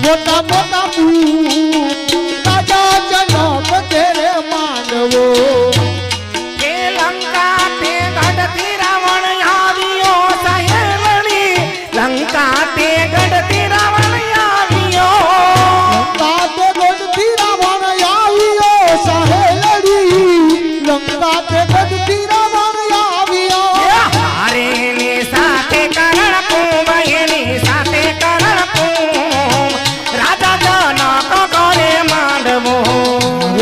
મોટા મોટા રાજા જનક ઘેરે માંડવો એ લંકા તે ગઢથી રાવણ આવ્યો સહેલડી લંકા તે ગઢથી રાવણ આવ્યો લંકા તે ગઢથી રાવણ આવ્યો સહેલડી લંકા તે ગઢથી રાવણ આવ્યો હારે ની સાથે કરણ કુંભ એની સાથે કરણ કુંભ રાજા જનક ઘરે માંડવો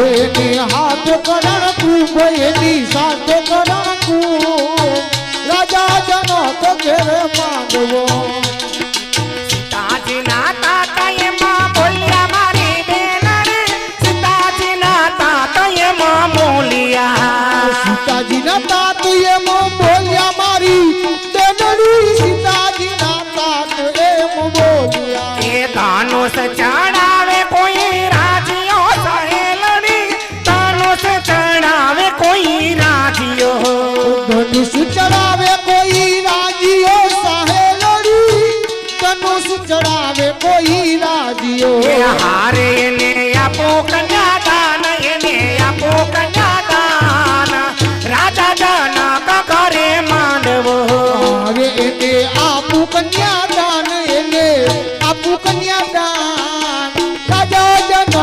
એની હાથ કરણ કુંભ એની સાથે કરણ કુંભ રાજા જનક ઘેરે માંડવો સીતાજીના તાતા એમાં બોલ્યા મારી બેનડી સીતાજીના તાતા એમાં બોલ્યા સીતાજીના તાત એમ બોલ્યા મારી બેનડી સીતાજીના તાત એમ બોલ્યા એ ધનુષ ચડાવે કોઈ રાજીઓ સહેલડી ધનુષ ચડાવે કોઈ રાજીઓ ધનુષ ચડાવે કોઈ રાજીઓ સહેલડી ધનુષ ચડાવે કોઈ રાજીઓ એ હારે એને આપો કન્યાદાન એને આપો કન્યાદાન રાજા જનક ઘરે માંડવો હવે એને આપું કન્યાદાન એને આપું કન્યાદાન રાજા જનક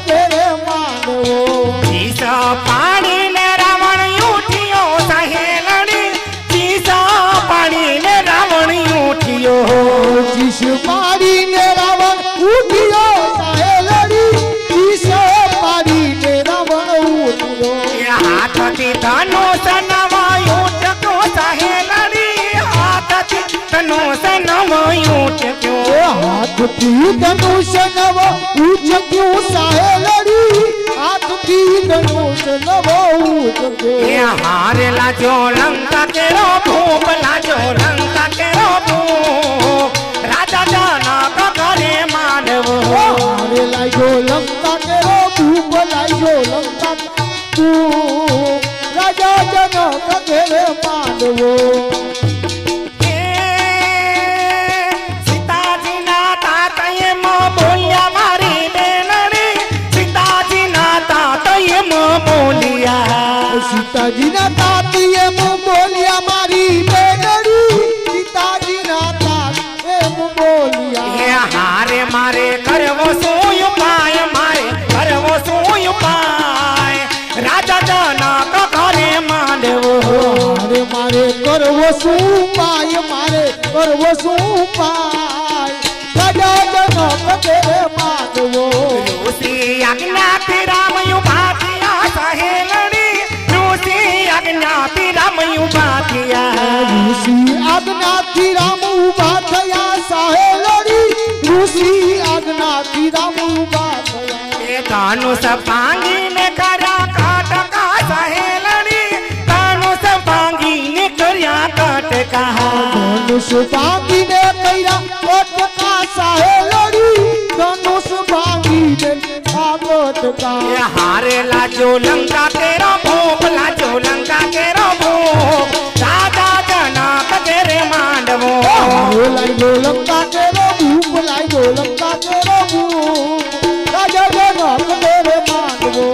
ઘેરે માંડવો ચીસ પાડીને રાવણ ઉઠ્યો સહેલડી ચીસ પાડીને રાવણ ઉઠ્યો ચીસ પાડીને રાવણ ઉઠ્યો સહેલડી ચીસ પાડીને રાવણ ઉઠ્યો એ હાથથી ધનુષ નવાયું ચક્યો સહેલડી હાથથી ધનુષ નવાયું ચક્યો હાથથી ધનુષ નવ ઉચક્યું સહેલડી હાથથી ધનુષ નવ ઉચક્યો એ હારે લાજો લંકા કેરો ભૂપ લાજો લંકા કેરો ભૂપ રાજા જનક ઘરે માંડવો હારે લાગ્યો લંકા કેરો ભૂપ લાગ્યો લંકા ભૂપ રાજા જનક ઘેરે માંડવો એ સીતાજીના તાતા એમ બોલ્યા મારી બેનડી સીતાજીના તાતા એમ બોલ્યા સીતાજીના તાત એમ બોલ્યા મારી બેનડી સીતાજીના તાત એમ એ બોલ્યા હારે મારે કરવો શું ઉપાય મારે કરવો શું ઉપાય રાજા જનક ઘરે માંડવો મારે મારે કરવો શું ઉપાય મારે કરવો શું ઉપાય રાજા જનક ઘેરે માંડવો ઋષિ આજ્ઞાથી રામ ઉભા થયા સહેલડી ઋષિ આજ્ઞાથી રામ ઉભા થયા ઋષિ આજ્ઞાથી રામ ઉભા થયા સહેલડી ઋષિ આજ્ઞાથી રામ ઉભા થયા એ ધનુષ ભાંગીને કર્યા કટકા સહેલડી ધનુષ ભાંગીને કર્યા કટકા ધનુષ ભાંગીને કર્યા કોટકા સહેલડી ધનુષ ભાંગીને આ કોટકા એ હારે લાજો લંકા કેરો ભૂપ લાજો લંકા કેરો ભૂપ રાજા જનક ઘેરે માંડવો લાગ્યો લંકા કેરો ભૂપ લાગ્યો લંકા કેરો ભૂપ રાજા જનક ઘેરે માંડવો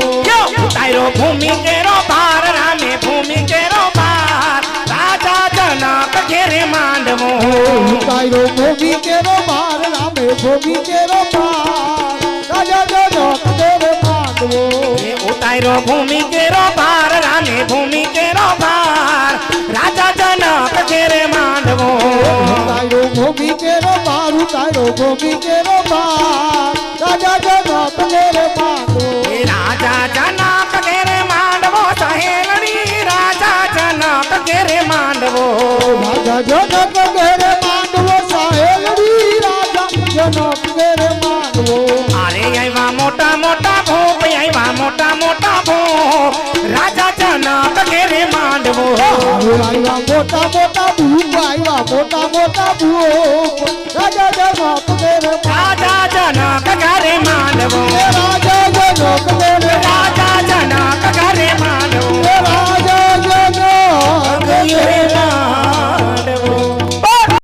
ઉતાર્યો ભૂમિ કેરો ભાર રામે ભૂમિ કેરો ભાર રાજા જનક ઘેરે માંડવો ઉતાર્યો ભૂમિ કેરો ભાર રામે ભૂમિ કેરો ભાર રાજા જનક ઘેરે માંડવો એ ઉતાર્યો ભૂમિ કેરો ભાર રામે ભૂમિ કેરો ભાર રાજા જનક ઘેરે માંડવો ઉતાર્યો ભૂમિ કેરો ભાર ઉતાર્યો ભૂમિ કેરો ભાર રાજા જનક ઘેરે માંડવો એ રાજા જનક ઘેરે માંડવો સહેલડી રાજા જનક ઘેરે માંડવો રાજા જનક ઘેરે માંડવો સહેલડી રાજા જનક ઘેરે માંડવો અરે આવ્યા મોટા મોટા ભૂપ આવ્યા મોટા મોટા ભૂપ રાજા જનક ઘેરે માંડવો આવ્યા મોટા મોટા ભૂપ આવ્યા મોટા મોટા ભૂપ રાજા જનક ઘેરે રાજા જનક ઘરે માંડવો